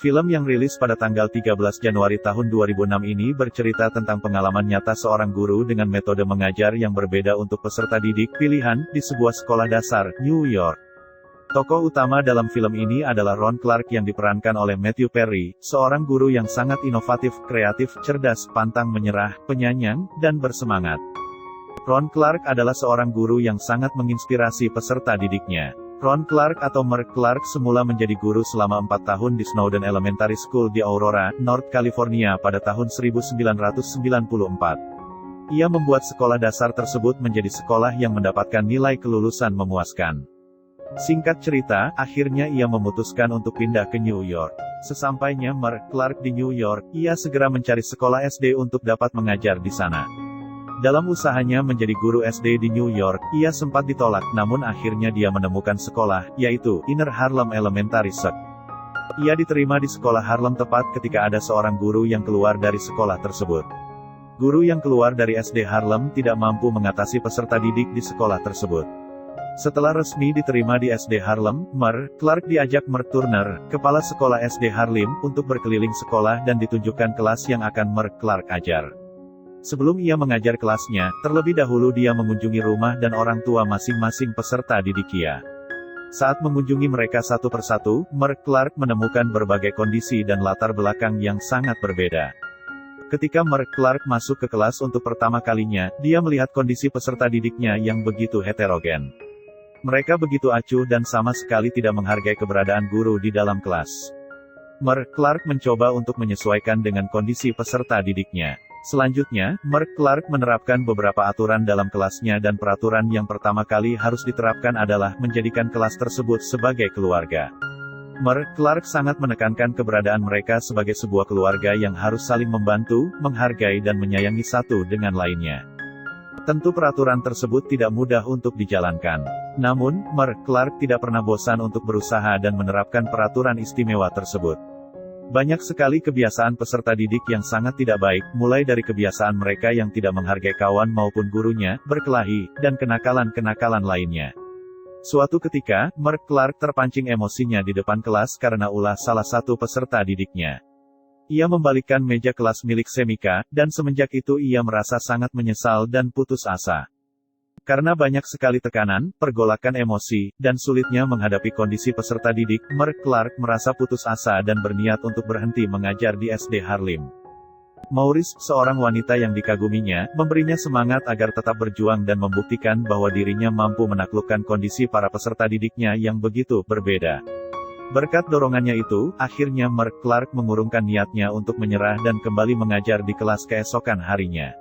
Film yang rilis pada tanggal 13 Januari tahun 2006 ini bercerita tentang pengalaman nyata seorang guru dengan metode mengajar yang berbeda untuk peserta didik pilihan di sebuah sekolah dasar, New York. Tokoh utama dalam film ini adalah Ron Clark yang diperankan oleh Matthew Perry, seorang guru yang sangat inovatif, kreatif, cerdas, pantang menyerah, penyayang, dan bersemangat. Ron Clark adalah seorang guru yang sangat menginspirasi peserta didiknya. Ron Clark atau Mark Clark semula menjadi guru selama 4 tahun di Snowden Elementary School di Aurora, North California pada tahun 1994. Ia membuat sekolah dasar tersebut menjadi sekolah yang mendapatkan nilai kelulusan memuaskan. Singkat cerita, akhirnya ia memutuskan untuk pindah ke New York. Sesampainya Mark Clark di New York, ia segera mencari sekolah SD untuk dapat mengajar di sana. Dalam usahanya menjadi guru SD di New York, ia sempat ditolak, namun akhirnya dia menemukan sekolah, yaitu Inner Harlem Elementary School. Ia diterima di sekolah Harlem tepat ketika ada seorang guru yang keluar dari sekolah tersebut. Guru yang keluar dari SD Harlem tidak mampu mengatasi peserta didik di sekolah tersebut. Setelah resmi diterima di SD Harlem, Mark Clark diajak Mark Turner, kepala sekolah SD Harlem, untuk berkeliling sekolah dan ditunjukkan kelas yang akan Mark Clark ajar. Sebelum ia mengajar kelasnya, terlebih dahulu dia mengunjungi rumah dan orang tua masing-masing peserta didik ia. Saat mengunjungi mereka satu persatu, Mark Clark menemukan berbagai kondisi dan latar belakang yang sangat berbeda. Ketika Mark Clark masuk ke kelas untuk pertama kalinya, dia melihat kondisi peserta didiknya yang begitu heterogen. Mereka begitu acuh dan sama sekali tidak menghargai keberadaan guru di dalam kelas. Mark Clark mencoba untuk menyesuaikan dengan kondisi peserta didiknya. Selanjutnya, Mark Clark menerapkan beberapa aturan dalam kelasnya dan peraturan yang pertama kali harus diterapkan adalah menjadikan kelas tersebut sebagai keluarga. Mark Clark sangat menekankan keberadaan mereka sebagai sebuah keluarga yang harus saling membantu, menghargai dan menyayangi satu dengan lainnya. Tentu peraturan tersebut tidak mudah untuk dijalankan. Namun, Mark Clark tidak pernah bosan untuk berusaha dan menerapkan peraturan istimewa tersebut. Banyak sekali kebiasaan peserta didik yang sangat tidak baik, mulai dari kebiasaan mereka yang tidak menghargai kawan maupun gurunya, berkelahi, dan kenakalan-kenakalan lainnya. Suatu ketika, Mark Clark terpancing emosinya di depan kelas karena ulah salah satu peserta didiknya. Ia membalikkan meja kelas milik Semika, dan semenjak itu ia merasa sangat menyesal dan putus asa. Karena banyak sekali tekanan, pergolakan emosi, dan sulitnya menghadapi kondisi peserta didik, Mark Clark merasa putus asa dan berniat untuk berhenti mengajar di SD Harlem. Maurice, seorang wanita yang dikaguminya, memberinya semangat agar tetap berjuang dan membuktikan bahwa dirinya mampu menaklukkan kondisi para peserta didiknya yang begitu berbeda. Berkat dorongannya itu, akhirnya Mark Clark mengurungkan niatnya untuk menyerah dan kembali mengajar di kelas keesokan harinya.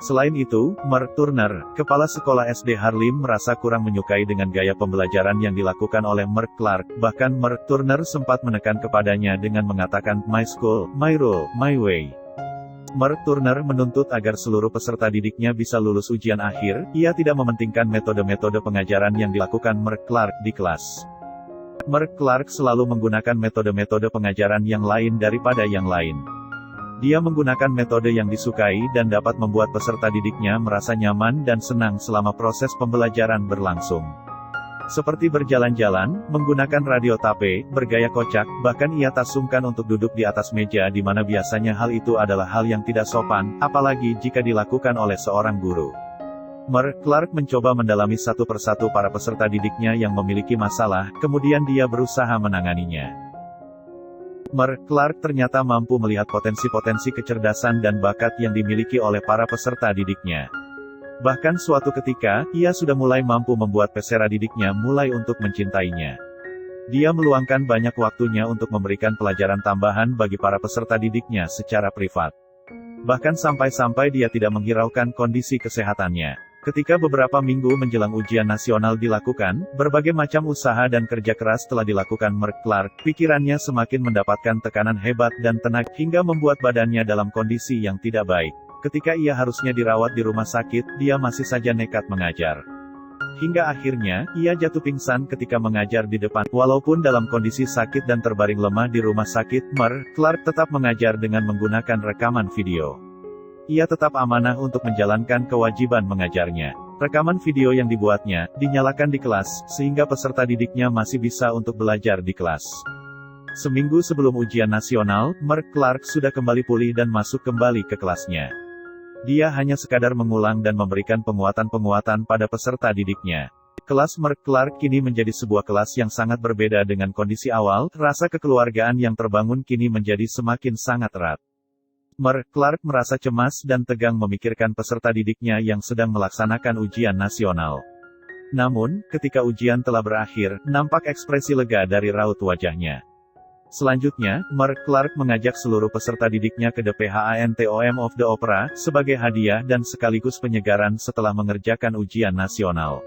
Selain itu, Mark Turner, kepala sekolah SD Harlem merasa kurang menyukai dengan gaya pembelajaran yang dilakukan oleh Mark Clark, bahkan Mark Turner sempat menekan kepadanya dengan mengatakan, "My school, my rule, my way." Mark Turner menuntut agar seluruh peserta didiknya bisa lulus ujian akhir, ia tidak mementingkan metode-metode pengajaran yang dilakukan Mark Clark di kelas. Mark Clark selalu menggunakan metode-metode pengajaran yang lain daripada yang lain. Dia menggunakan metode yang disukai dan dapat membuat peserta didiknya merasa nyaman dan senang selama proses pembelajaran berlangsung. Seperti berjalan-jalan, menggunakan radio tape, bergaya kocak, bahkan ia tak sungkan untuk duduk di atas meja di mana biasanya hal itu adalah hal yang tidak sopan, apalagi jika dilakukan oleh seorang guru. Mark Clark mencoba mendalami satu persatu para peserta didiknya yang memiliki masalah, kemudian dia berusaha menanganinya. Mark Clark ternyata mampu melihat potensi-potensi kecerdasan dan bakat yang dimiliki oleh para peserta didiknya. Bahkan suatu ketika, ia sudah mulai mampu membuat peserta didiknya mulai untuk mencintainya. Dia meluangkan banyak waktunya untuk memberikan pelajaran tambahan bagi para peserta didiknya secara privat. Bahkan sampai-sampai dia tidak menghiraukan kondisi kesehatannya. Ketika beberapa minggu menjelang ujian nasional dilakukan, berbagai macam usaha dan kerja keras telah dilakukan Mark Clark, pikirannya semakin mendapatkan tekanan hebat dan tenaga, hingga membuat badannya dalam kondisi yang tidak baik. Ketika ia harusnya dirawat di rumah sakit, dia masih saja nekat mengajar. Hingga akhirnya, ia jatuh pingsan ketika mengajar di depan. Walaupun dalam kondisi sakit dan terbaring lemah di rumah sakit, Mark Clark tetap mengajar dengan menggunakan rekaman video. Ia tetap amanah untuk menjalankan kewajiban mengajarnya. Rekaman video yang dibuatnya, dinyalakan di kelas, sehingga peserta didiknya masih bisa untuk belajar di kelas. Seminggu sebelum ujian nasional, Mark Clark sudah kembali pulih dan masuk kembali ke kelasnya. Dia hanya sekadar mengulang dan memberikan penguatan-penguatan pada peserta didiknya. Kelas Mark Clark kini menjadi sebuah kelas yang sangat berbeda dengan kondisi awal, rasa kekeluargaan yang terbangun kini menjadi semakin sangat erat. Mark Clark merasa cemas dan tegang memikirkan peserta didiknya yang sedang melaksanakan ujian nasional. Namun, ketika ujian telah berakhir, nampak ekspresi lega dari raut wajahnya. Selanjutnya, Mark Clark mengajak seluruh peserta didiknya ke The Phantom of the Opera, sebagai hadiah dan sekaligus penyegaran setelah mengerjakan ujian nasional.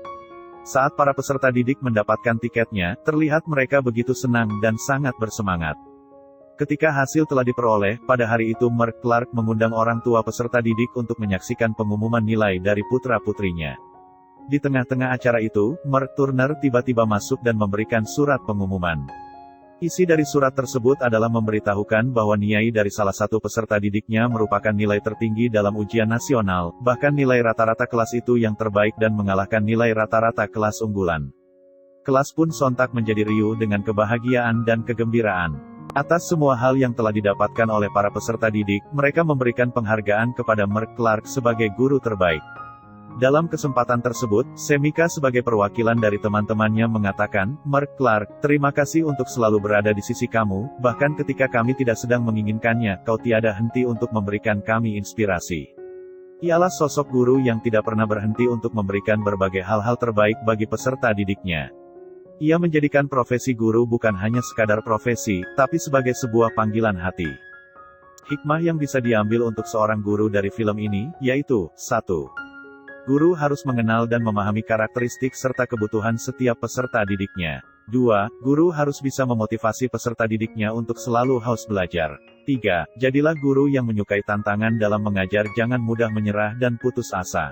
Saat para peserta didik mendapatkan tiketnya, terlihat mereka begitu senang dan sangat bersemangat. Ketika hasil telah diperoleh, pada hari itu Mark Clark mengundang orang tua peserta didik untuk menyaksikan pengumuman nilai dari putra-putrinya. Di tengah-tengah acara itu, Mark Turner tiba-tiba masuk dan memberikan surat pengumuman. Isi dari surat tersebut adalah memberitahukan bahwa nilai dari salah satu peserta didiknya merupakan nilai tertinggi dalam ujian nasional, bahkan nilai rata-rata kelas itu yang terbaik dan mengalahkan nilai rata-rata kelas unggulan. Kelas pun sontak menjadi riuh dengan kebahagiaan dan kegembiraan. Atas semua hal yang telah didapatkan oleh para peserta didik, mereka memberikan penghargaan kepada Mark Clark sebagai guru terbaik. Dalam kesempatan tersebut, Semika sebagai perwakilan dari teman-temannya mengatakan, "Mark Clark, terima kasih untuk selalu berada di sisi kamu, bahkan ketika kami tidak sedang menginginkannya, kau tiada henti untuk memberikan kami inspirasi." Ialah sosok guru yang tidak pernah berhenti untuk memberikan berbagai hal-hal terbaik bagi peserta didiknya. Ia menjadikan profesi guru bukan hanya sekadar profesi, tapi sebagai sebuah panggilan hati. Hikmah yang bisa diambil untuk seorang guru dari film ini, yaitu, 1. Guru harus mengenal dan memahami karakteristik serta kebutuhan setiap peserta didiknya. 2. Guru harus bisa memotivasi peserta didiknya untuk selalu haus belajar. 3. Jadilah guru yang menyukai tantangan dalam mengajar, jangan mudah menyerah dan putus asa.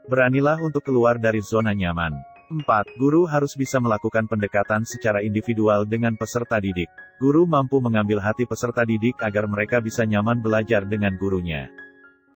Beranilah untuk keluar dari zona nyaman. 4. Guru harus bisa melakukan pendekatan secara individual dengan peserta didik. Guru mampu mengambil hati peserta didik agar mereka bisa nyaman belajar dengan gurunya.